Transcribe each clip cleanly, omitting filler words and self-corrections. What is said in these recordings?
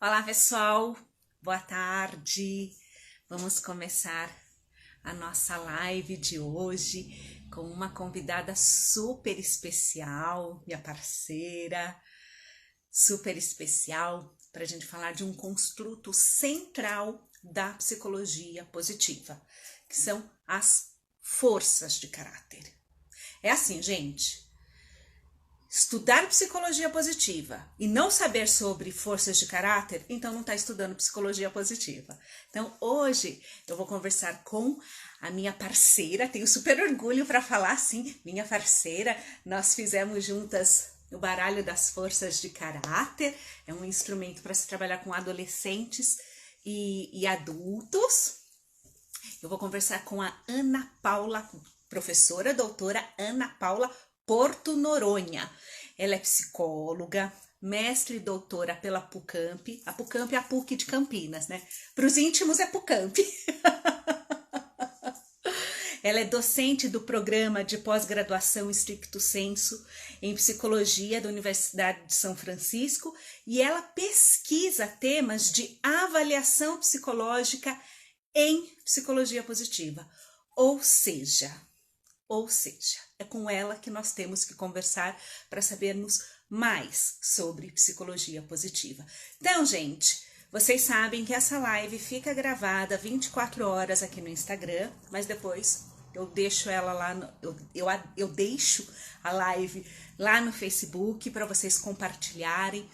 Olá, pessoal. Boa tarde. Vamos começar a nossa live de hoje com uma convidada super especial, minha parceira, super especial, para a gente falar de um construto central da psicologia positiva, que são as forças de caráter. É assim, gente. Estudar psicologia positiva e não saber sobre forças de caráter, então não está estudando psicologia positiva. Então hoje eu vou conversar com a minha parceira, tenho super orgulho para falar assim, minha parceira, nós fizemos juntas o baralho das forças de caráter, é um instrumento para se trabalhar com adolescentes e adultos. Eu vou conversar com a Ana Paula, professora doutora Ana Paula Porto Noronha. Ela é psicóloga, mestre e doutora pela PUCamp. A PUCamp é a PUC de Campinas, né? Para os íntimos é PUCamp. Ela é docente do programa de pós-graduação Stricto Sensu em Psicologia da Universidade de São Francisco e ela pesquisa temas de avaliação psicológica em psicologia positiva. Ou seja, é com ela que nós temos que conversar para sabermos mais sobre psicologia positiva. Então, gente, vocês sabem que essa live fica gravada 24 horas aqui no Instagram, mas depois eu deixo ela lá, eu deixo a live lá no Facebook para vocês compartilharem,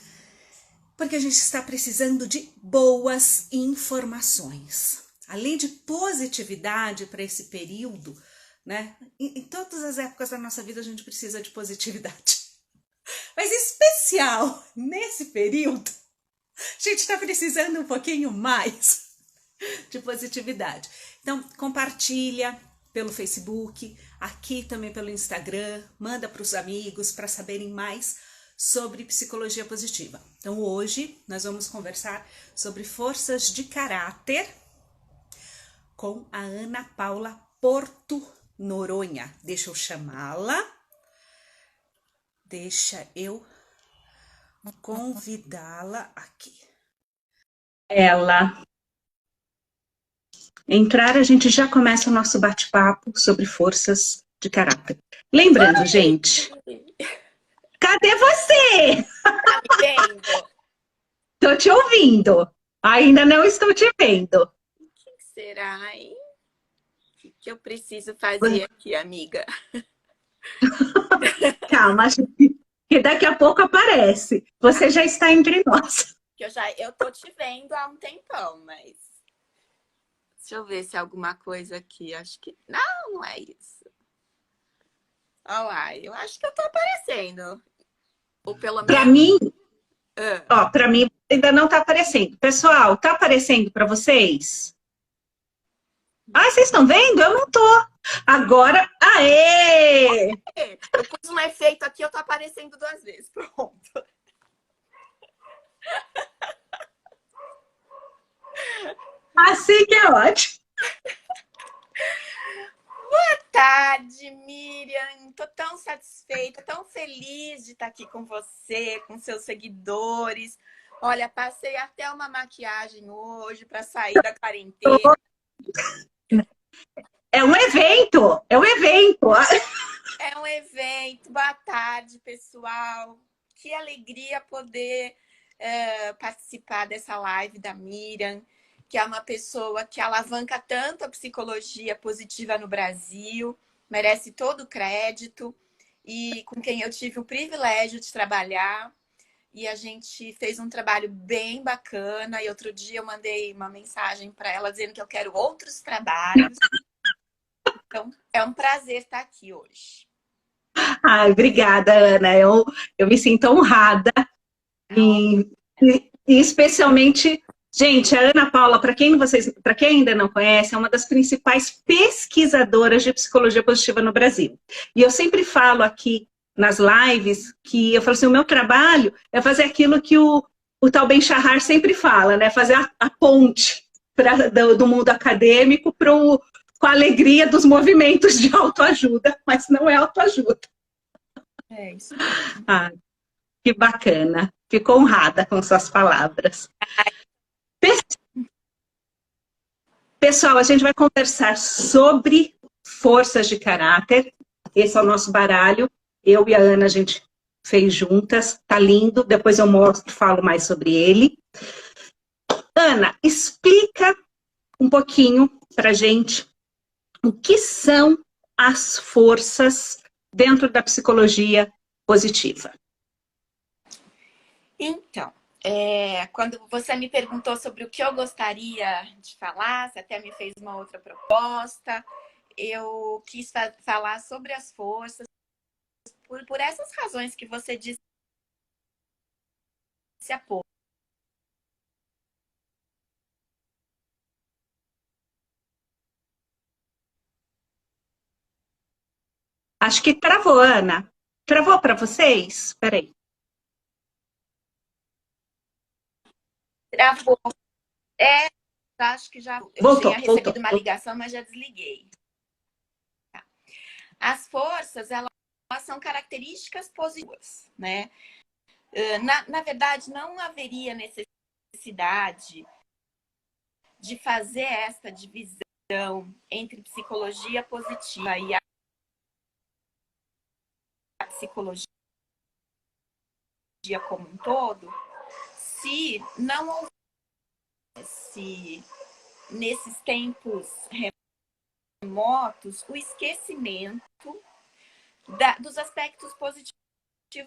porque a gente está precisando de boas informações. Além de positividade para esse período, né? Em todas as épocas da nossa vida a gente precisa de positividade. Mas em especial nesse período, a gente está precisando um pouquinho mais de positividade. Então, compartilha pelo Facebook, aqui também pelo Instagram, manda para os amigos para saberem mais sobre psicologia positiva. Então, hoje nós vamos conversar sobre forças de caráter com a Ana Paula Porto Noronha. Deixa eu chamá-la. Deixa eu convidá-la aqui. Ela entrar, a gente já começa o nosso bate-papo sobre forças de caráter. Lembrando, gente, cadê você? Tá me vendo? Tô te ouvindo. Ainda não estou te vendo. O que será, hein? O que eu preciso fazer aqui, amiga? Calma, que daqui a pouco aparece. Você já está entre nós. Eu tô te vendo há um tempão, mas deixa eu ver se é alguma coisa aqui. Acho que não é isso. Olha lá, eu acho que eu tô aparecendo. Ou pelo Para menos. mim, para mim ainda não está aparecendo. Pessoal, tá aparecendo para vocês? Ah, vocês estão vendo? Eu não tô. Agora, aê! Eu pus um efeito aqui, eu tô aparecendo 2 vezes. Pronto. Assim que é ótimo. Boa tarde, Miriam. Tô tão satisfeita, tão feliz de estar aqui com você, com seus seguidores. Olha, passei até uma maquiagem hoje para sair da quarentena. É um evento, é um evento. É um evento. Boa tarde, pessoal. Que alegria poder participar dessa live da Miriam, que é uma pessoa que alavanca tanto a psicologia positiva no Brasil, merece todo o crédito e com quem eu tive o privilégio de trabalhar. E a gente fez um trabalho bem bacana. E outro dia eu mandei uma mensagem para ela dizendo que eu quero outros trabalhos. Então, é um prazer estar aqui hoje. Ai, obrigada, Ana. Eu me sinto honrada. E especialmente, gente, a Ana Paula, para quem ainda não conhece, é uma das principais pesquisadoras de psicologia positiva no Brasil. E eu sempre falo aqui nas lives que eu falo assim, o meu trabalho é fazer aquilo que o tal Ben Shahar sempre fala, né? Fazer a ponte do mundo acadêmico com a alegria dos movimentos de autoajuda, mas não é autoajuda. É isso. Ah, que bacana. Fico honrada com suas palavras. Pessoal, a gente vai conversar sobre forças de caráter. Esse é o nosso baralho. Eu e a Ana, a gente fez juntas. Tá lindo. Depois eu mostro, falo mais sobre ele. Ana, explica um pouquinho pra gente o que são as forças dentro da psicologia positiva. Então, quando você me perguntou sobre o que eu gostaria de falar, você até me fez uma outra proposta, eu quis falar sobre as forças por essas razões que você disse há pouco. Acho que travou, Ana. Travou para vocês? Peraí. Travou. Acho que já eu Voltou, tinha recebido voltou. uma ligação, mas já desliguei. Tá. As forças, elas são características positivas, né? Na verdade, não haveria necessidade de fazer essa divisão entre psicologia positiva e a psicologia como um todo, se não houvesse nesses tempos remotos o esquecimento dos aspectos positivos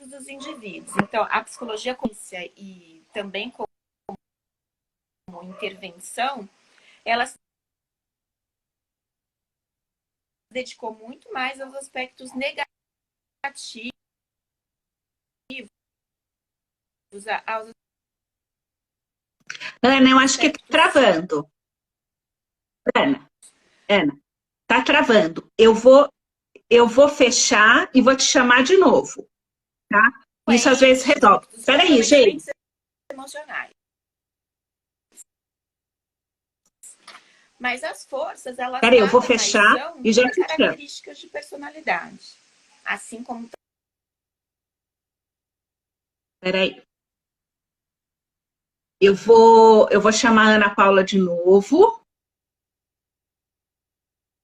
dos indivíduos. Então, a psicologia e também como intervenção, ela se dedicou muito mais aos aspectos negativos, aos Ana, eu acho que tá travando. Ana, tá travando. Eu vou fechar e vou te chamar de novo, tá? Isso às vezes resolve. Peraí, gente. Emocionais. Mas as forças, elas Peraí, eu vou fechar e já te chamo. Características de personalidade. Assim como... Peraí. Eu vou chamar a Ana Paula de novo.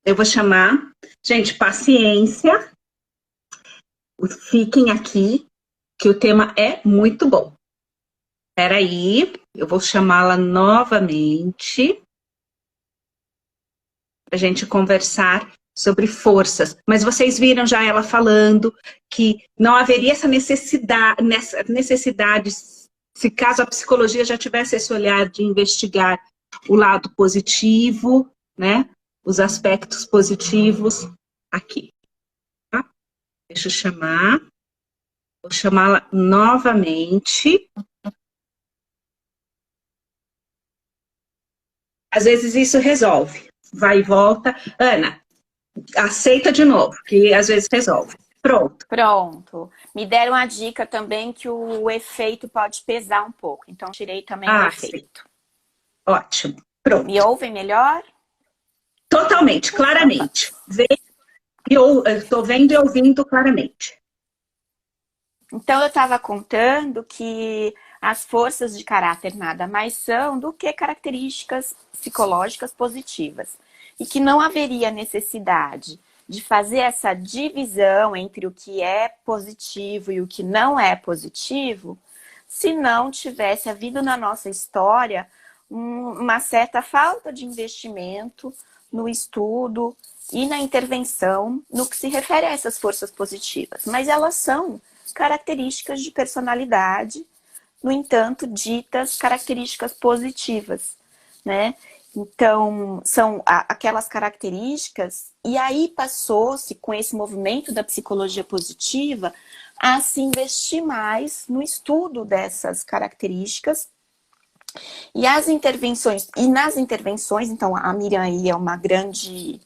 Eu vou chamar. Gente, paciência. Fiquem aqui, que o tema é muito bom. Peraí, eu vou chamá-la novamente para a gente conversar sobre forças. Mas vocês viram já ela falando que não haveria essa necessidade, se caso a psicologia já tivesse esse olhar de investigar o lado positivo, né? Os aspectos positivos aqui. Tá? Deixa eu chamar. Vou chamá-la novamente. Às vezes isso resolve. Vai e volta. Ana, aceita de novo, que às vezes resolve. Pronto. Pronto. Me deram a dica também que o efeito pode pesar um pouco. Então, tirei também o efeito. Sim. Ótimo. Pronto. Me ouvem melhor? Totalmente, claramente. Estou vendo e ouvindo claramente. Então, eu estava contando que as forças de caráter nada mais são do que características psicológicas positivas. E que não haveria necessidade de fazer essa divisão entre o que é positivo e o que não é positivo, se não tivesse havido na nossa história uma certa falta de investimento no estudo e na intervenção no que se refere a essas forças positivas. Mas elas são características de personalidade, no entanto, ditas características positivas, né? Então, são aquelas características, e aí passou-se, com esse movimento da psicologia positiva, a se investir mais no estudo dessas características. E nas intervenções, então a Miriam aí é uma grande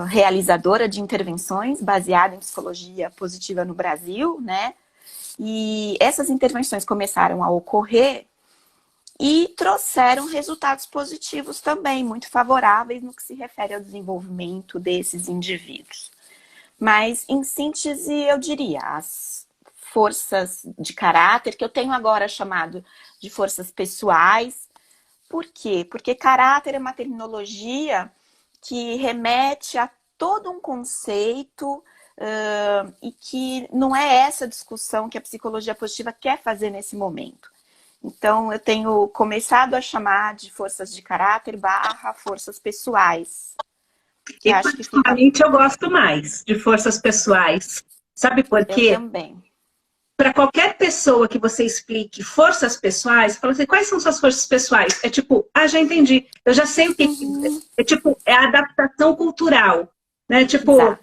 realizadora de intervenções baseada em psicologia positiva no Brasil, né? E essas intervenções começaram a ocorrer e trouxeram resultados positivos também, muito favoráveis no que se refere ao desenvolvimento desses indivíduos. Mas, em síntese, eu diria, as forças de caráter, que eu tenho agora chamado de forças pessoais. Por quê? Porque caráter é uma terminologia que remete a todo um conceito e que não é essa discussão que a psicologia positiva quer fazer nesse momento. Então, eu tenho começado a chamar de forças de caráter / forças pessoais. Que E acho que fica... particularmente eu gosto mais de forças pessoais. Sabe por Eu quê? também. Para qualquer pessoa que você explique forças pessoais, fala assim, quais são suas forças pessoais? É tipo, já entendi, eu já sei o que é tipo, é a adaptação cultural, né? Tipo, Exato.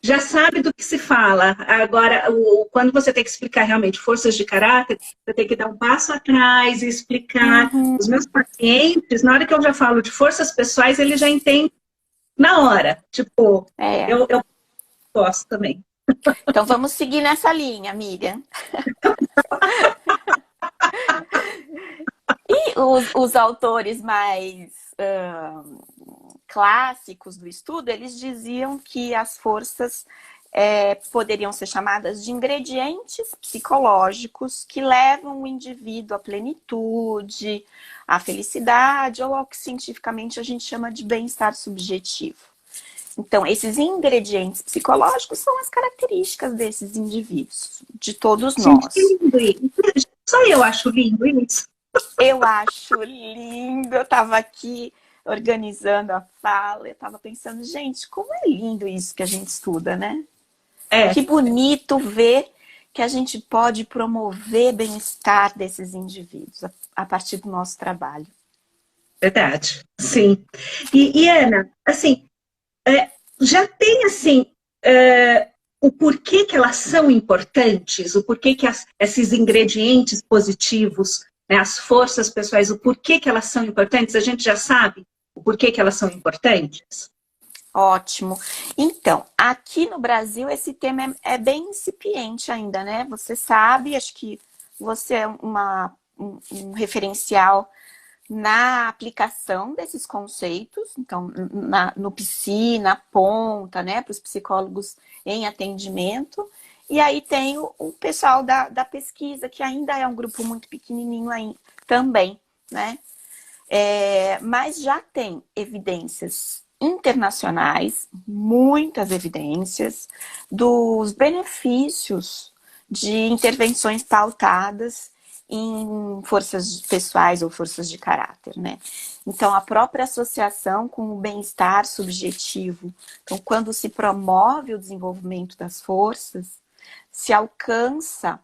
já sabe do que se fala. Agora, quando você tem que explicar realmente forças de caráter, você tem que dar um passo atrás e explicar. Os meus pacientes, na hora que eu já falo de forças pessoais, eles já entendem na hora. Tipo, eu gosto também. Então vamos seguir nessa linha, Miriam. E os autores mais clássicos do estudo, eles diziam que as forças poderiam ser chamadas de ingredientes psicológicos que levam o indivíduo à plenitude, à felicidade ou ao que cientificamente a gente chama de bem-estar subjetivo. Então, esses ingredientes psicológicos são as características desses indivíduos, de todos Gente, que nós. lindo isso. Só eu acho lindo isso. Eu acho lindo, eu estava aqui organizando a fala, eu estava pensando, gente, como é lindo isso que a gente estuda, né? É, Que bonito ver que a gente pode promover bem-estar desses indivíduos a partir do nosso trabalho. verdade. Sim. E Ana, assim, já tem assim o porquê que elas são importantes, o porquê que esses ingredientes positivos, né, as forças pessoais, o porquê que elas são importantes, a gente já sabe o porquê que elas são importantes? Ótimo. Então, aqui no Brasil esse tema é bem incipiente ainda, né? Você sabe, acho que você é um referencial na aplicação desses conceitos, então no PSI, na ponta, né, para os psicólogos em atendimento, e aí tem o pessoal da pesquisa, que ainda é um grupo muito pequenininho aí, também, né, mas já tem evidências internacionais, muitas evidências, dos benefícios de intervenções pautadas em forças pessoais ou forças de caráter, né? Então, a própria associação com o bem-estar subjetivo. Então, quando se promove o desenvolvimento das forças, se alcança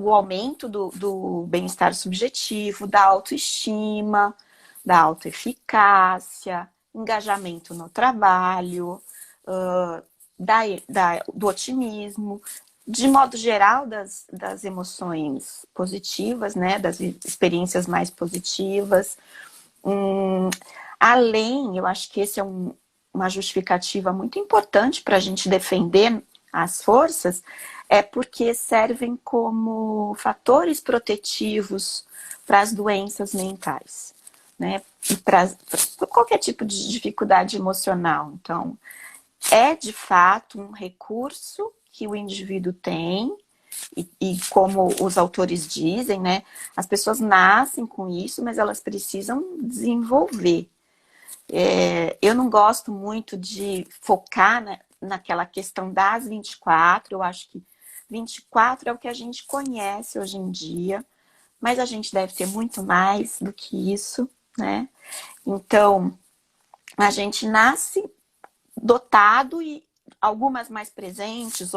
o aumento do bem-estar subjetivo, da autoestima, da autoeficácia, engajamento no trabalho, do otimismo, de modo geral, das emoções positivas, né, das experiências mais positivas. Além, eu acho que esse é uma justificativa muito importante para a gente defender as forças, é porque servem como fatores protetivos para as doenças mentais, né, e para qualquer tipo de dificuldade emocional. Então, é de fato um recurso que o indivíduo tem, e como os autores dizem, né, as pessoas nascem com isso, mas elas precisam desenvolver. Eu não gosto muito de focar naquela questão das 24, eu acho que 24 é o que a gente conhece hoje em dia, mas a gente deve ter muito mais do que isso, né? Então, a gente nasce dotado e algumas mais presentes,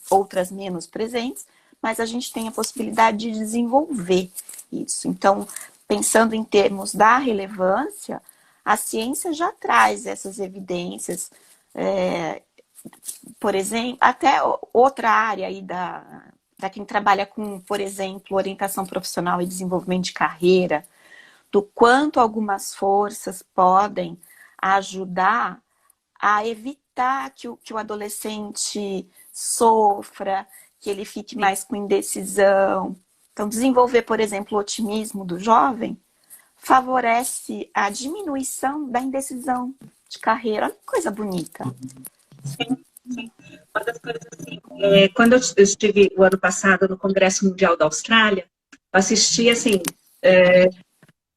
outras menos presentes, mas a gente tem a possibilidade de desenvolver isso. Então, pensando em termos da relevância, a ciência já traz essas evidências, por exemplo, até outra área aí da quem trabalha com, por exemplo, orientação profissional e desenvolvimento de carreira, do quanto algumas forças podem ajudar a evitar que o adolescente sofra, que ele fique mais com indecisão. Então, desenvolver, por exemplo, o otimismo do jovem favorece a diminuição da indecisão de carreira. Olha que coisa bonita. Sim, sim. Uma das coisas assim, quando eu estive o ano passado no Congresso Mundial da Austrália, eu assisti assim,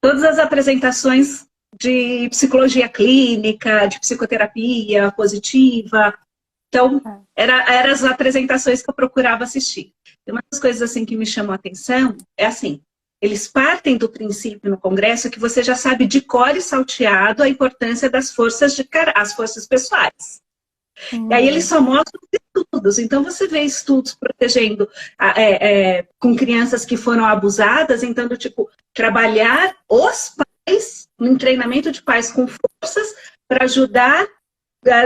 todas as apresentações de psicologia clínica, de psicoterapia positiva. Então, eram as apresentações que eu procurava assistir. E uma das coisas assim que me chamou a atenção é assim, eles partem do princípio no Congresso que você já sabe de cor e salteado a importância das forças as forças pessoais. E aí eles só mostram estudos. Então você vê estudos protegendo com crianças que foram abusadas, então do tipo, trabalhar os pais, um treinamento de pais com forças para ajudar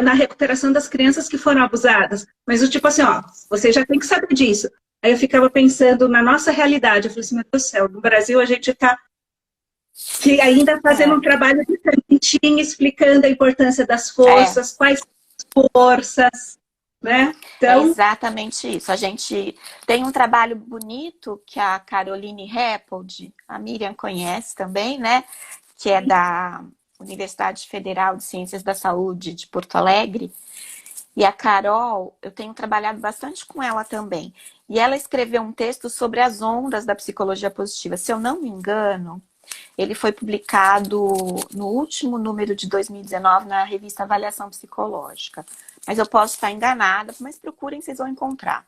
na recuperação das crianças que foram abusadas. Mas o tipo assim, ó, você já tem que saber disso. Aí eu ficava pensando na nossa realidade, eu falei assim, meu Deus do céu, no Brasil a gente está ainda fazendo um trabalho de sementinha, explicando a importância das forças, quais forças, né? É Então, exatamente isso. A gente tem um trabalho bonito que a Caroline Reppold, a Miriam conhece também, né? Que é da Universidade Federal de Ciências da Saúde de Porto Alegre. E a Carol, eu tenho trabalhado bastante com ela também. E ela escreveu um texto sobre as ondas da psicologia positiva. Se eu não me engano, ele foi publicado no último número de 2019 na revista Avaliação Psicológica. Mas eu posso estar enganada, mas procurem, vocês vão encontrar.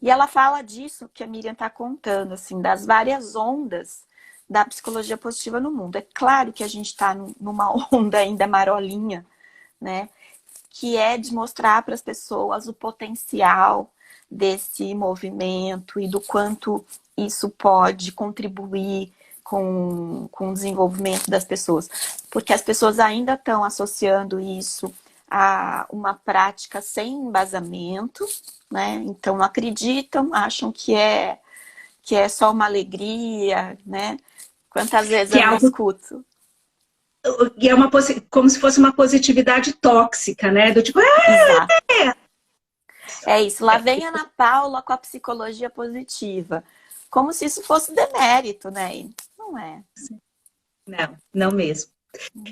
E ela fala disso que a Miriam está contando, assim, das várias ondas da psicologia positiva no mundo. É claro que a gente está numa onda ainda marolinha, né? Que é de mostrar para as pessoas o potencial desse movimento e do quanto isso pode contribuir com o desenvolvimento das pessoas. Porque as pessoas ainda estão associando isso a uma prática sem embasamento, né? Então não acreditam, acham que é só uma alegria, né? Quantas vezes eu não escuto? E é como se fosse uma positividade tóxica, né? Do tipo, Exato. É isso. Lá vem a Ana Paula com a psicologia positiva. Como se isso fosse demérito, né? E não é. Não, não mesmo.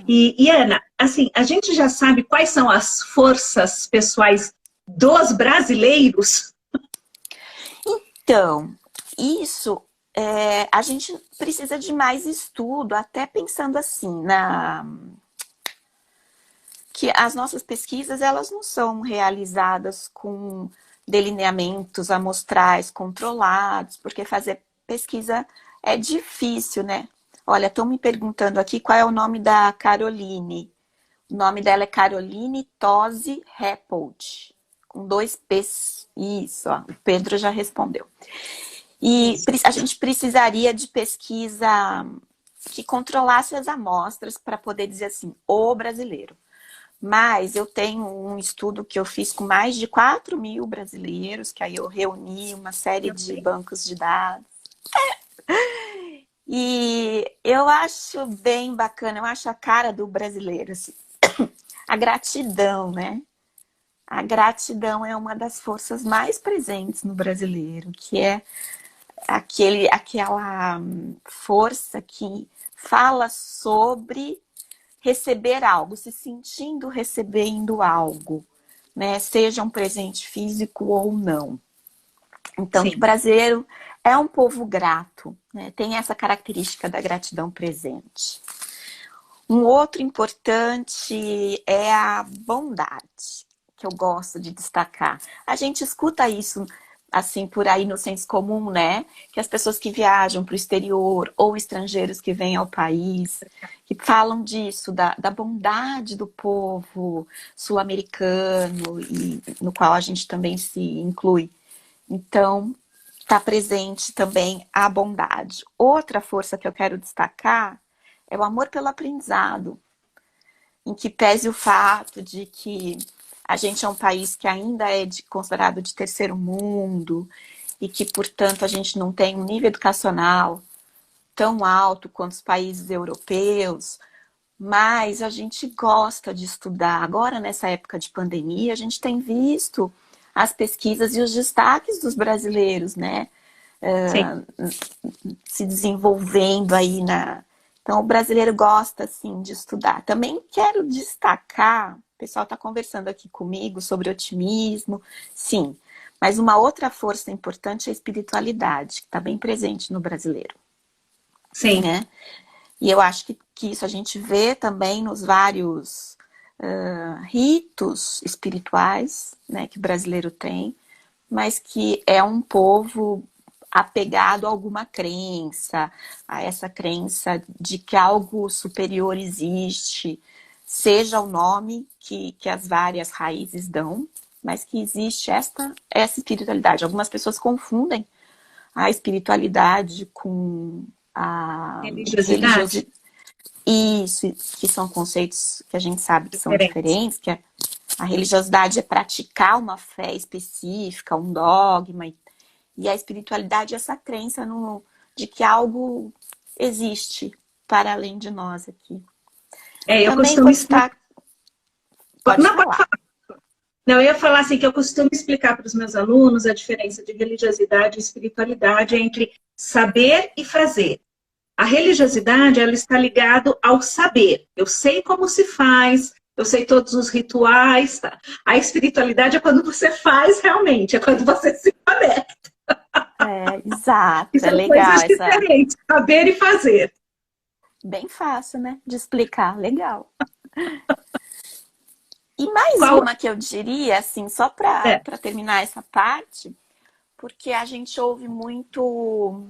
E Ana, assim, a gente já sabe quais são as forças pessoais dos brasileiros? Então, isso a gente precisa de mais estudo, até pensando assim, que as nossas pesquisas elas não são realizadas com delineamentos amostrais controlados, porque fazer pesquisa é difícil, né? Olha, estão me perguntando aqui qual é o nome da Caroline. O nome dela é Caroline Tosi Reppold, com 2 P's. Isso, ó, o Pedro já respondeu. E a gente precisaria de pesquisa que controlasse as amostras para poder dizer assim, o brasileiro. Mas eu tenho um estudo que eu fiz com mais de 4.000 brasileiros, que aí eu reuni uma série de bancos de dados. E eu acho bem bacana, eu acho a cara do brasileiro, assim. A gratidão, né? A gratidão é uma das forças mais presentes no brasileiro, que é aquela força que fala sobre receber algo, se sentindo recebendo algo, né? Seja um presente físico ou não. Então, o brasileiro é um povo grato, né? Tem essa característica da gratidão presente. Um outro importante é a bondade, que eu gosto de destacar. A gente escuta isso assim por aí no senso comum, né? Que as pessoas que viajam para o exterior ou estrangeiros que vêm ao país, que falam disso, da bondade do povo sul-americano, e no qual a gente também se inclui. Então, está presente também a bondade. Outra força que eu quero destacar é o amor pelo aprendizado, em que pese o fato de que a gente é um país que ainda é considerado de terceiro mundo e que, portanto, a gente não tem um nível educacional tão alto quanto os países europeus, mas a gente gosta de estudar. Agora, nessa época de pandemia, a gente tem visto as pesquisas e os destaques dos brasileiros, né? Se desenvolvendo aí Então, o brasileiro gosta, assim, de estudar. Também quero destacar pessoal está conversando aqui comigo sobre otimismo, sim. Mas uma outra força importante é a espiritualidade, que está bem presente no brasileiro. Sim. Né? E eu acho que isso a gente vê também nos vários ritos espirituais, né, que o brasileiro tem, mas que é um povo apegado a alguma crença, a essa crença de que algo superior existe, seja o nome que as várias raízes dão, mas que existe essa espiritualidade. Algumas pessoas confundem a espiritualidade com a Religiosidade. religiosidade. Isso, que são conceitos que a gente sabe que são Diferente. diferentes, que a religiosidade é praticar uma fé específica, um dogma, e a espiritualidade é essa crença de que algo existe para além de nós aqui. Eu Também costumo vou explicar. estar... Pode Não, pode falar. falar. Não, eu ia falar assim que eu costumo explicar para os meus alunos a diferença de religiosidade e espiritualidade entre saber e fazer. A religiosidade, ela está ligada ao saber. Eu sei como se faz, eu sei todos os rituais. Tá? A espiritualidade é quando você faz realmente, é quando você se conecta. Exato, E são legal coisas essa... diferentes, saber e fazer. Bem fácil, né? De explicar, legal. E mais Qual uma que eu diria, assim, só para é? terminar essa parte, porque a gente ouve muito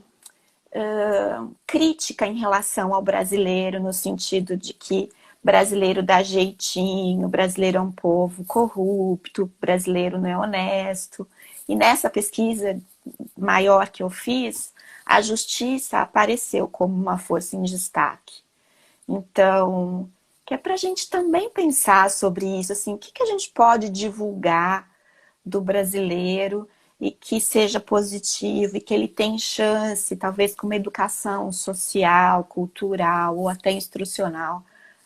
crítica em relação ao brasileiro, no sentido de que brasileiro dá jeitinho, brasileiro é um povo corrupto, brasileiro não é honesto. E nessa pesquisa maior que eu fiz, a justiça apareceu como uma força em destaque. Então, que é para a gente também pensar sobre isso, assim, o que a gente pode divulgar do brasileiro e que seja positivo e que ele tenha chance, talvez com uma educação social, cultural ou até instrucional,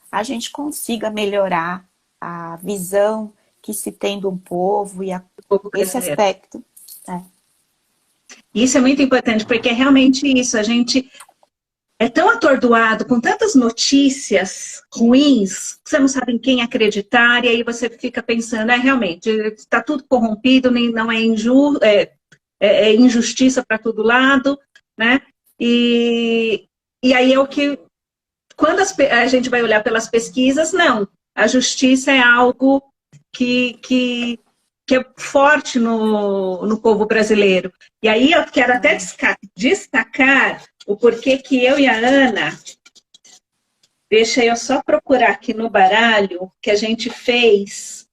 a gente consiga melhorar a visão que se tem de um povo e Povo esse brasileiro. aspecto. Isso é muito importante, porque é realmente isso. A gente é tão atordoado com tantas notícias ruins, você não sabe em quem acreditar, e aí você fica pensando, realmente, está tudo corrompido, não é, é injustiça para todo lado, né? E aí é o que, quando a gente vai olhar pelas pesquisas, não. A justiça é algo que é forte no povo brasileiro. E aí eu quero até destacar o porquê que eu e a Ana, deixa eu só procurar aqui no baralho que a gente fez.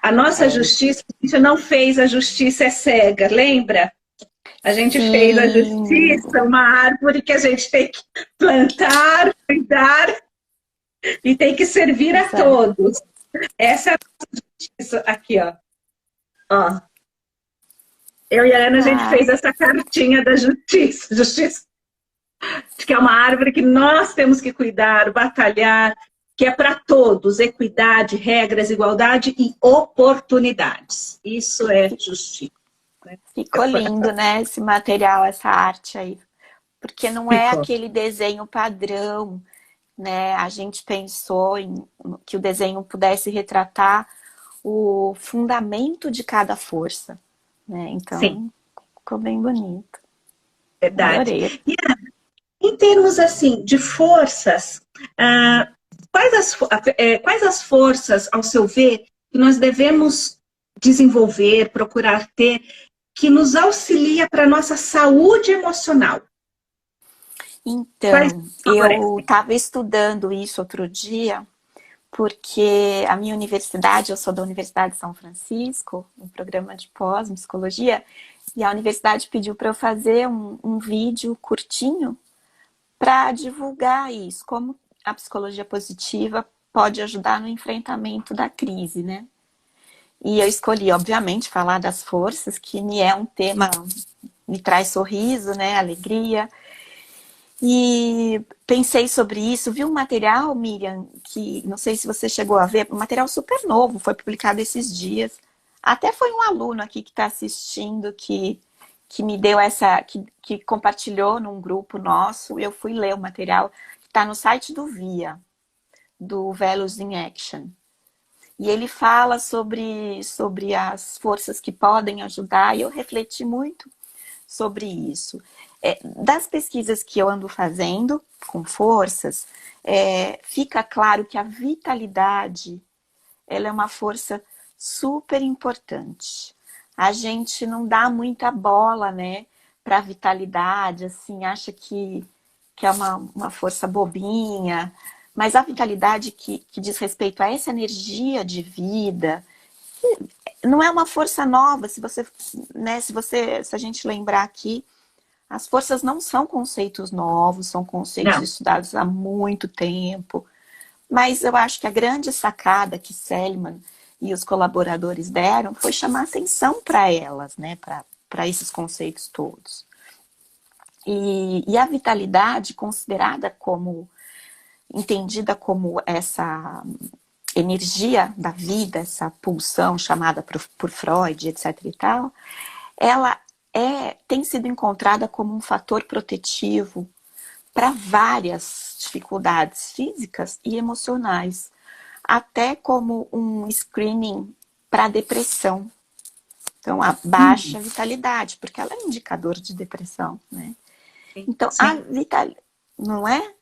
A nossa justiça, a gente não fez a justiça é cega, lembra? A gente fez a justiça, uma árvore que a gente tem que plantar, cuidar e tem que servir a todos. Essa é a nossa justiça. Aqui, ó. Eu e a Ana, a gente fez essa cartinha da justiça. Justiça, que é uma árvore que nós temos que cuidar, batalhar, que é para todos, equidade, regras, igualdade e oportunidades. Isso é justiça. Né? Ficou lindo, né, esse material, essa arte aí. Porque não é aquele desenho padrão, né? A gente pensou que o desenho pudesse retratar o fundamento de cada força, né? Então, sim, ficou bem bonito. Verdade. Adorei. E, em termos, assim, de forças, quais as forças, ao seu ver, que nós devemos desenvolver, procurar ter, que nos auxilia para a nossa saúde emocional? Então, eu estava estudando isso outro dia, porque a minha universidade, eu sou da Universidade de São Francisco, um programa de pós em psicologia, e a universidade pediu para eu fazer um vídeo curtinho para divulgar isso, como a psicologia positiva pode ajudar no enfrentamento da crise, né? E eu escolhi, obviamente, falar das forças, que me é um tema, me traz sorriso, né, alegria. E pensei sobre isso, vi um material, Miriam, que não sei se você chegou a ver, um material super novo, foi publicado esses dias. Até foi um aluno aqui que está assistindo que me deu que compartilhou num grupo nosso, e eu fui ler o material, que está no site do VIA, do Values in Action. E ele fala sobre as forças que podem ajudar, e eu refleti muito sobre isso. Das pesquisas que eu ando fazendo com forças, fica claro que a vitalidade ela é uma força super importante. A gente não dá muita bola, né, para a vitalidade, assim, acha que é uma força bobinha, mas a vitalidade que diz respeito a essa energia de vida, não é uma força nova, se você, né, se a gente lembrar aqui, as forças não são conceitos novos, são conceitos Não. estudados há muito tempo. Mas eu acho que a grande sacada que Seligman e os colaboradores deram foi chamar atenção para elas, né, para esses conceitos todos. E a vitalidade, considerada como, entendida como essa energia da vida, essa pulsão chamada por Freud, etc. e tal, ela tem sido encontrada como um fator protetivo para várias dificuldades físicas e emocionais, até como um screening para depressão. Então, a baixa vitalidade, porque ela é um indicador de depressão, né? Então, a Sim. vitalidade, não é?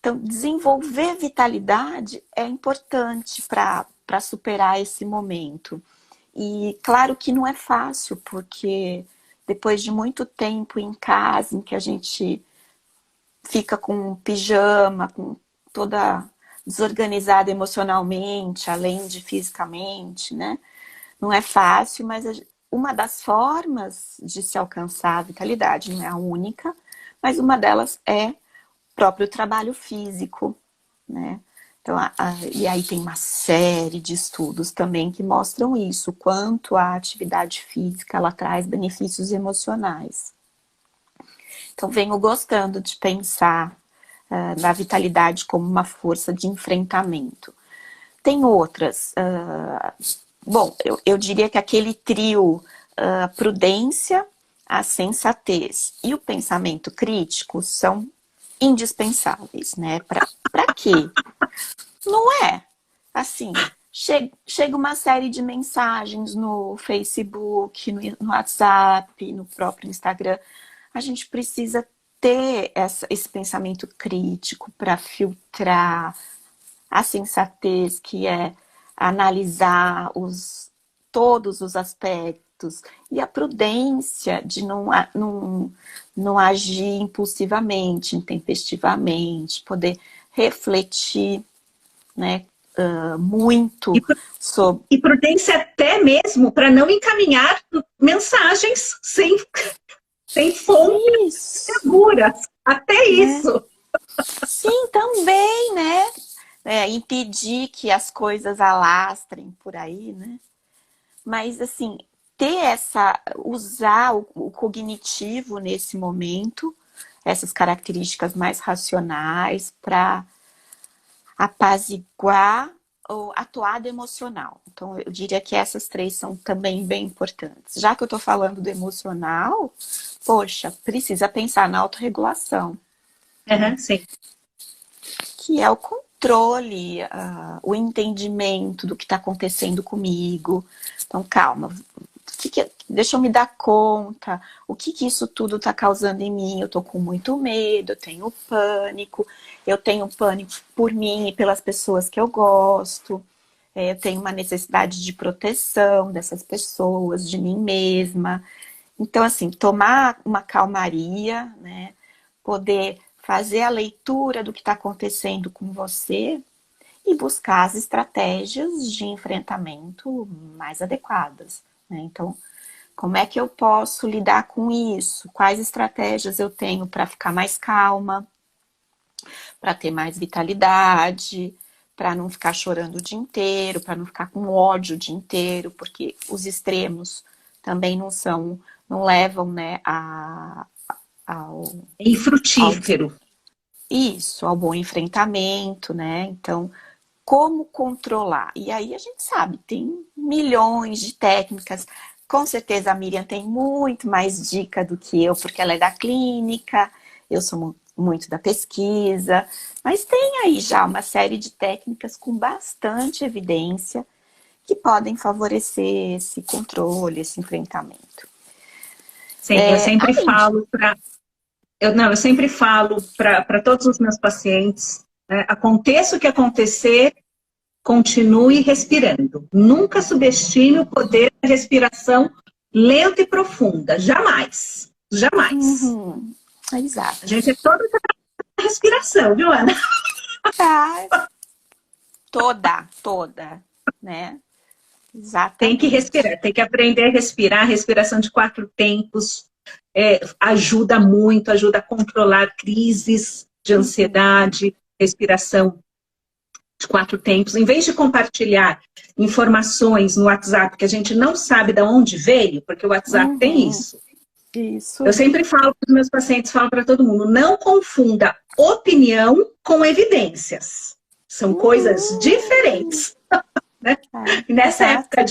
Então, desenvolver vitalidade é importante para superar esse momento. E claro que não é fácil, porque depois de muito tempo em casa, em que a gente fica com pijama, com toda desorganizada emocionalmente, além de fisicamente, né? Não é fácil, mas uma das formas de se alcançar a vitalidade, não é a única, mas uma delas é o próprio trabalho físico, né? Então, e aí tem uma série de estudos também que mostram isso, quanto a atividade física ela traz benefícios emocionais. Então, venho gostando de pensar na vitalidade como uma força de enfrentamento. Tem outras. Bom, eu diria que aquele trio a prudência, a sensatez e o pensamento crítico são indispensáveis, né? Para quê? Não é assim. Chega uma série de mensagens no Facebook, no WhatsApp, no próprio Instagram. A gente precisa ter esse pensamento crítico para filtrar a sensatez, que é analisar todos os aspectos, e a prudência de não agir impulsivamente, intempestivamente, poder refletir, né, muito E, sobre e prudência até mesmo para não encaminhar mensagens sem fontes isso, seguras. Até né? isso. Sim, também, né? Impedir que as coisas alastrem por aí, né? Mas, assim, usar o cognitivo nesse momento, essas características mais racionais, para apaziguar ou atuar do emocional. Então, eu diria que essas três são também bem importantes. Já que eu estou falando do emocional, poxa, precisa pensar na autorregulação, né? Uhum, sim. Que é o controle, o entendimento do que está acontecendo comigo. Então, calma, deixa eu me dar conta, o que isso tudo está causando em mim. Eu estou com muito medo, eu tenho pânico por mim e pelas pessoas que eu gosto, eu tenho uma necessidade de proteção dessas pessoas, de mim mesma. Então, assim, tomar uma calmaria, né? Poder fazer a leitura do que está acontecendo com você e buscar as estratégias de enfrentamento mais adequadas, né? Então, como é que eu posso lidar com isso? Quais estratégias eu tenho para ficar mais calma, para ter mais vitalidade, para não ficar chorando o dia inteiro, para não ficar com ódio o dia inteiro, porque os extremos também não levam, né, ao, ao Infrutífero. isso, ao bom enfrentamento, né? Então, como controlar? E aí a gente sabe, tem milhões de técnicas. Com certeza a Miriam tem muito mais dica do que eu, porque ela é da clínica, eu sou muito da pesquisa, mas tem aí já uma série de técnicas com bastante evidência que podem favorecer esse controle, esse enfrentamento. Sim, eu sempre falo para eu sempre falo para todos os meus pacientes, né, aconteça o que acontecer, continue respirando. Nunca subestime o poder da respiração lenta e profunda. Jamais. Jamais. Uhum. Exato. A gente é toda respiração, viu, Ana? Tá. Toda, né? Exatamente. Tem que respirar, tem que aprender a respirar. Respiração de 4 tempos ajuda muito, ajuda a controlar crises de ansiedade, respiração de 4 tempos. Em vez de compartilhar informações no WhatsApp que a gente não sabe de onde veio, porque o WhatsApp tem isso. Isso. Eu sempre falo para os meus pacientes, falo para todo mundo, não confunda opinião com evidências. São coisas diferentes. Né? E nessa época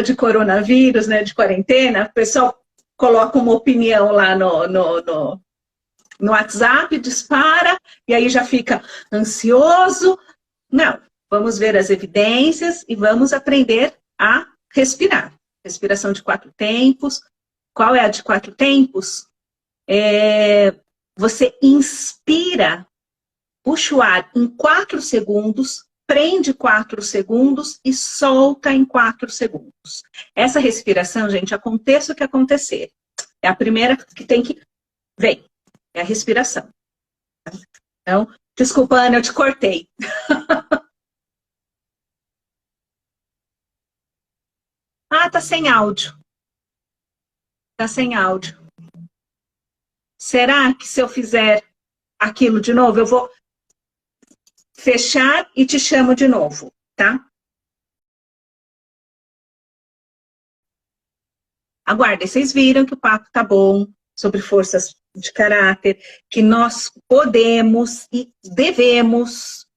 de coronavírus, né, de quarentena, o pessoal coloca uma opinião lá no WhatsApp, dispara, e aí já fica ansioso. Não, vamos ver as evidências e vamos aprender a respirar. Respiração de 4 tempos. Qual é a de 4 tempos? Você inspira, puxa o ar em 4 segundos, prende 4 segundos e solta em 4 segundos. Essa respiração, gente, aconteça o que acontecer. É a primeira que tem que... Vem, é a respiração. Então, desculpa, Ana, eu te cortei. Ah, tá sem áudio. Tá sem áudio. Será que se eu fizer aquilo de novo, eu vou fechar e te chamo de novo, tá? Aguardem, vocês viram que o papo tá bom sobre forças de caráter, que nós podemos e devemos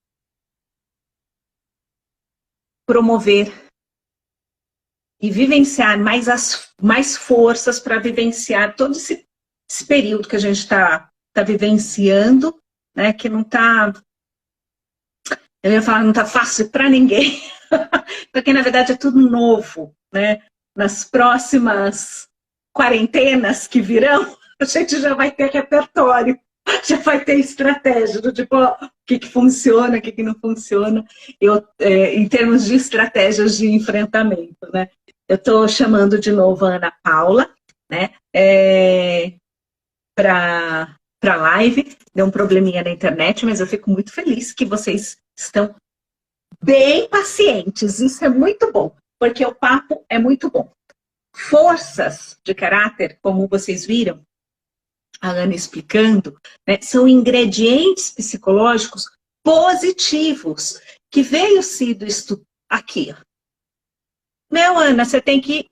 promover e vivenciar mais forças para vivenciar todo esse período que a gente está vivenciando, né? Que não está, eu ia falar, não está fácil para ninguém, porque na verdade é tudo novo, né? Nas próximas quarentenas que virão, a gente já vai ter repertório, já vai ter estratégia do tipo, ó, o que funciona, o que não funciona, em termos de estratégias de enfrentamento, né? Eu estou chamando de novo a Ana Paula, né? Para live, deu um probleminha na internet, mas eu fico muito feliz que vocês estão bem pacientes, isso é muito bom, porque o papo é muito bom. Forças de caráter, como vocês viram, a Ana explicando, né, são ingredientes psicológicos positivos, que veio sido estudado aqui. Meu, Ana, você tem que...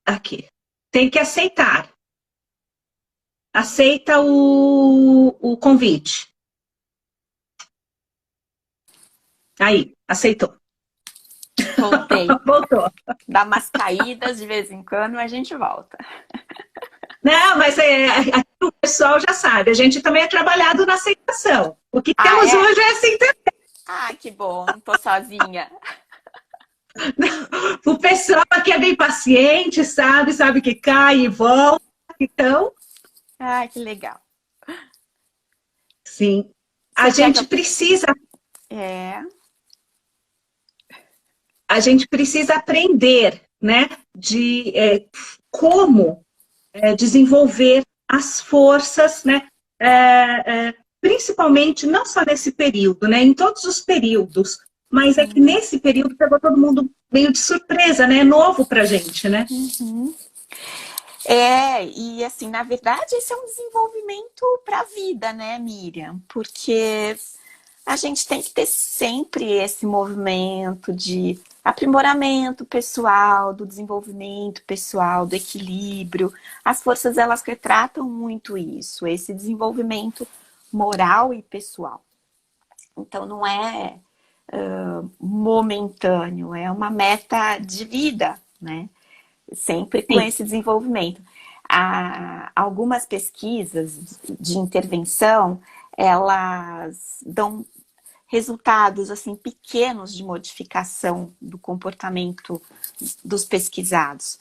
Aqui. Tem que aceitar. Aceita o convite. Aí, aceitou. Voltei. Voltou. Dá umas caídas de vez em quando, mas a gente volta. Não, mas o pessoal já sabe. A gente também é trabalhado na aceitação. O que temos hoje é assim também. Ah, que bom. Não tô sozinha. O pessoal aqui é bem paciente, sabe que cai e volta. Então... Ah, que legal. Sim. A gente precisa... A gente precisa aprender, né, de como desenvolver as forças, né, principalmente não só nesse período, né, em todos os períodos, mas é que nesse período pegou todo mundo meio de surpresa, né, é novo pra gente, né? Uhum. E assim, na verdade, esse é um desenvolvimento para a vida, né, Miriam? Porque a gente tem que ter sempre esse movimento de aprimoramento pessoal, do desenvolvimento pessoal, do equilíbrio. As forças, elas retratam muito isso, esse desenvolvimento moral e pessoal. Então, não é momentâneo, é uma meta de vida, né? Sempre com esse desenvolvimento. Algumas pesquisas de intervenção, elas dão resultados assim pequenos de modificação do comportamento dos pesquisados,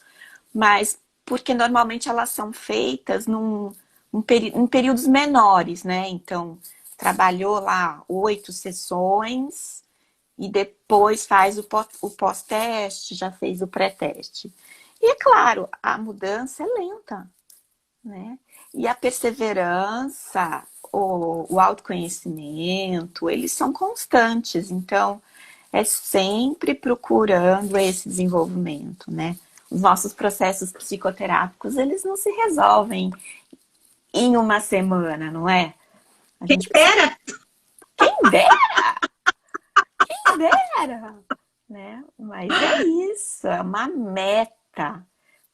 mas porque normalmente elas são feitas em períodos menores, né? Então, trabalhou lá 8 sessões e depois faz o pós-teste, já fez o pré-teste. E é claro, a mudança é lenta, né? E a perseverança, o autoconhecimento, eles são constantes. Então, é sempre procurando esse desenvolvimento, né? Os nossos processos psicoterápicos, eles não se resolvem em uma semana, não é? Quem dera! Quem dera! Quem dera! Né? Mas é isso, é uma meta.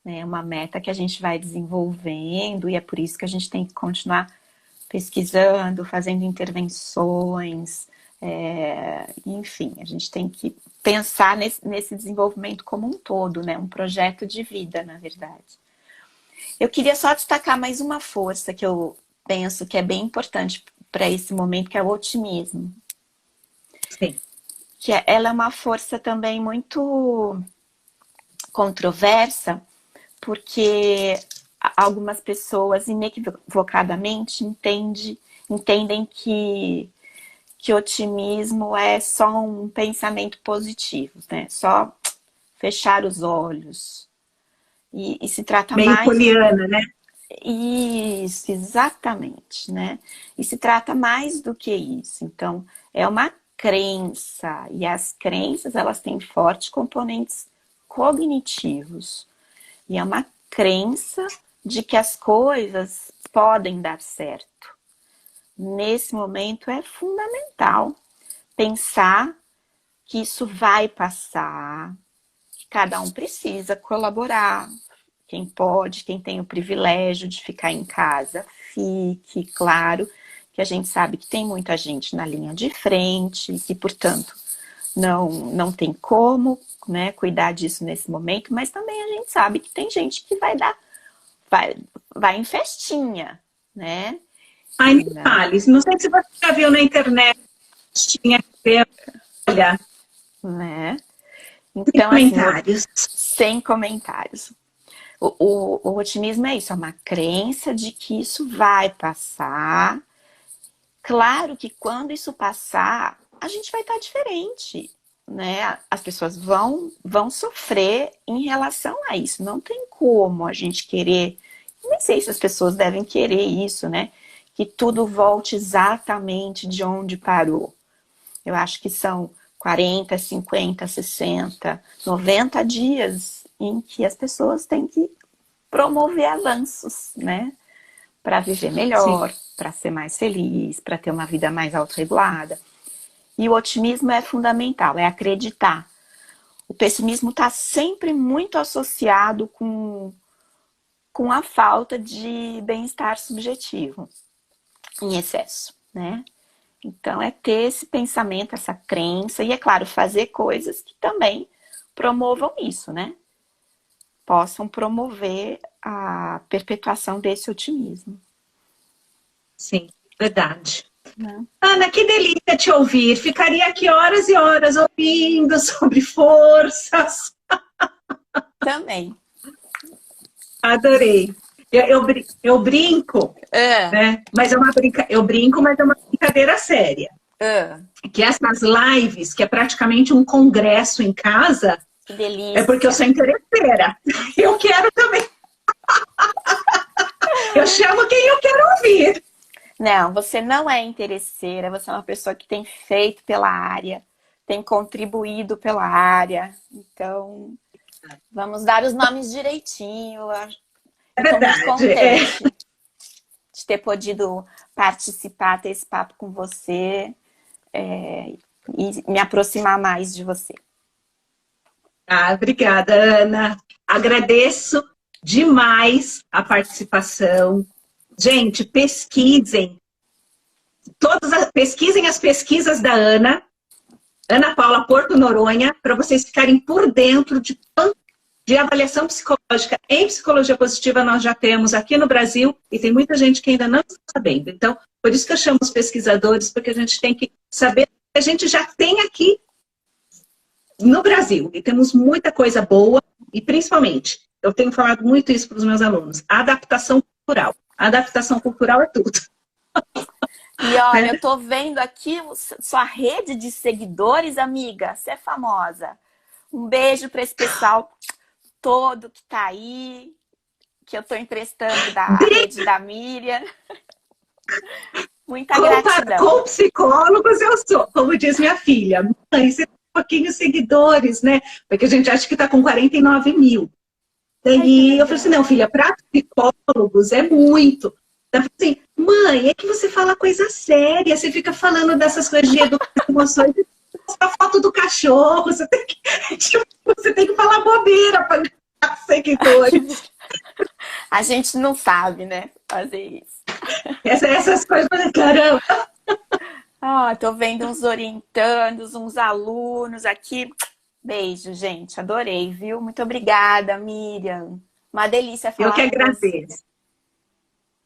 É uma meta que a gente vai desenvolvendo e é por isso que a gente tem que continuar pesquisando, fazendo intervenções, enfim, a gente tem que pensar nesse desenvolvimento como um todo, né? Um projeto de vida, na verdade. Eu queria só destacar mais uma força que eu penso que é bem importante para esse momento, que é o otimismo. Sim. Ela é uma força também muito controversa, porque algumas pessoas inequivocadamente entendem que otimismo é só um pensamento positivo, né? Só fechar os olhos. E se trata meio mais... poliana, né? Isso, exatamente, né? E se trata mais do que isso. Então, é uma crença. E as crenças, elas têm fortes componentes cognitivos. E é uma crença de que as coisas podem dar certo. Nesse momento é fundamental pensar que isso vai passar, que cada um precisa colaborar. Quem pode, quem tem o privilégio de ficar em casa, fique. Claro que a gente sabe que tem muita gente na linha de frente e que, portanto, não tem como, né, cuidar disso nesse momento, mas também a gente sabe que tem gente que vai em festinha, né? Ai, Thales, não sei se você já viu na internet, tinha que ver, olha, Né? sem Então, comentários. assim, sem comentários. O otimismo é isso, é uma crença de que isso vai passar. Claro que quando isso passar, a gente vai estar diferente, né? As pessoas vão sofrer em relação a isso. Não tem como a gente querer, nem sei se as pessoas devem querer isso, né? Que tudo volte exatamente de onde parou. Eu acho que são 40, 50, 60, 90 dias em que as pessoas têm que promover avanços, né? Para viver melhor, para ser mais feliz, para ter uma vida mais autorregulada. E o otimismo é fundamental, é acreditar. O pessimismo está sempre muito associado com a falta de bem-estar subjetivo em excesso, né? Então, é ter esse pensamento, essa crença, e, é claro, fazer coisas que também promovam isso, né? Possam promover a perpetuação desse otimismo. Sim, verdade. Né? Ana, que delícia te ouvir. Ficaria aqui horas e horas ouvindo sobre forças. Também. Adorei. Eu brinco, né? Mas eu brinco, mas é uma brincadeira séria. Que essas lives, que é praticamente um congresso em casa, que delícia. É porque eu sou interesseira. Eu quero também. Eu chamo quem eu quero ouvir. Não, você não é interesseira, você é uma pessoa que tem feito pela área, tem contribuído pela área. Então, vamos dar os nomes direitinho. É verdade. Estou muito contente de ter podido participar, ter esse papo com você e me aproximar mais de você. Obrigada, Ana. Agradeço demais a participação. Gente, pesquisem. Pesquisem as pesquisas da Ana Paula Porto Noronha, para vocês ficarem por dentro de quanto de avaliação psicológica em psicologia positiva nós já temos aqui no Brasil e tem muita gente que ainda não está sabendo. Então, por isso que eu chamo os pesquisadores, porque a gente tem que saber o que a gente já tem aqui no Brasil. E temos muita coisa boa e, principalmente, eu tenho falado muito isso para os meus alunos, a adaptação cultural. A adaptação cultural é tudo. E olha, eu tô vendo aqui sua rede de seguidores, amiga. Você é famosa. Um beijo para esse pessoal todo que tá aí, que eu tô emprestando da rede da Miriam. Muita gratidão. Com psicólogos eu sou, como diz minha filha. Mãe, você tem um pouquinho seguidores, né? Porque a gente acha que tá com 49 mil. Daí eu falei assim, não, filha, para psicólogos é muito. Ela falou assim, mãe, é que você fala coisa séria, você fica falando dessas coisas de educação, emoções, a foto do cachorro, você tem que, tipo, você tem que falar bobeira para ganhar seguidores. A gente não sabe, né, fazer isso. Essas coisas, caramba. Tô vendo uns orientandos, uns alunos aqui. Beijo, gente, adorei, viu? Muito obrigada, Miriam. Uma delícia falar com você. Eu que agradeço.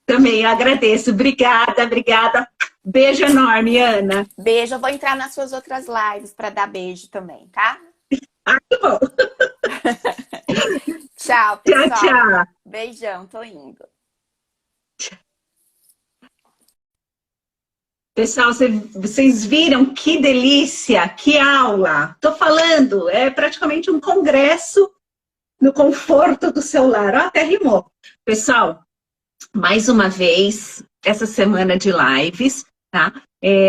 Também agradeço. Obrigada, obrigada. Beijo enorme, Ana. Beijo. Eu vou entrar nas suas outras lives para dar beijo também, tá? Que bom. Tchau, pessoal. Tchau, tchau. Beijão, tô indo. Pessoal, vocês viram que delícia, que aula. Tô falando, é praticamente um congresso no conforto do seu lar. Ó, até rimou. Pessoal, mais uma vez, essa semana de lives, tá?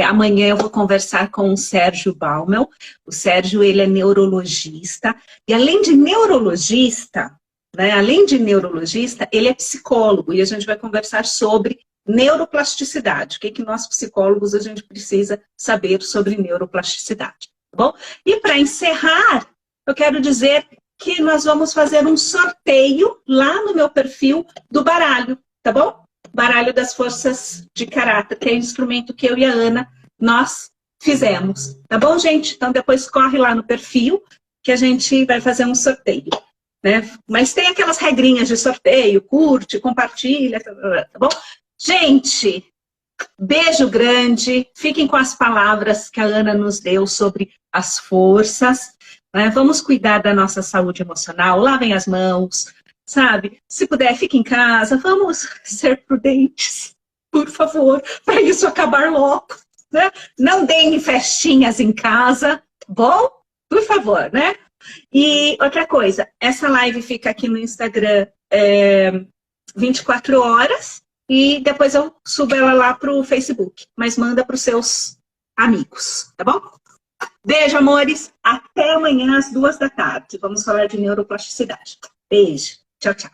Amanhã eu vou conversar com o Sérgio Baumel. O Sérgio, ele é neurologista. E além de neurologista, né? Além de neurologista, ele é psicólogo. E a gente vai conversar sobre neuroplasticidade. O que nós psicólogos a gente precisa saber sobre neuroplasticidade, tá bom? E para encerrar, eu quero dizer que nós vamos fazer um sorteio lá no meu perfil do baralho, tá bom? Baralho das forças de caráter, que é o instrumento que eu e a Ana, nós fizemos, tá bom, gente? Então depois corre lá no perfil que a gente vai fazer um sorteio, né? Mas tem aquelas regrinhas de sorteio, curte, compartilha, tá bom? Gente, beijo grande, fiquem com as palavras que a Ana nos deu sobre as forças, né? Vamos cuidar da nossa saúde emocional, lavem as mãos, sabe? Se puder, fique em casa, vamos ser prudentes, por favor, para isso acabar logo, né? Não deem festinhas em casa, bom? Por favor, né? E outra coisa, essa live fica aqui no Instagram 24 horas, e depois eu subo ela lá pro Facebook. Mas manda pros seus amigos, tá bom? Beijo, amores. Até amanhã às 2 da tarde. Vamos falar de neuroplasticidade. Beijo. Tchau, tchau.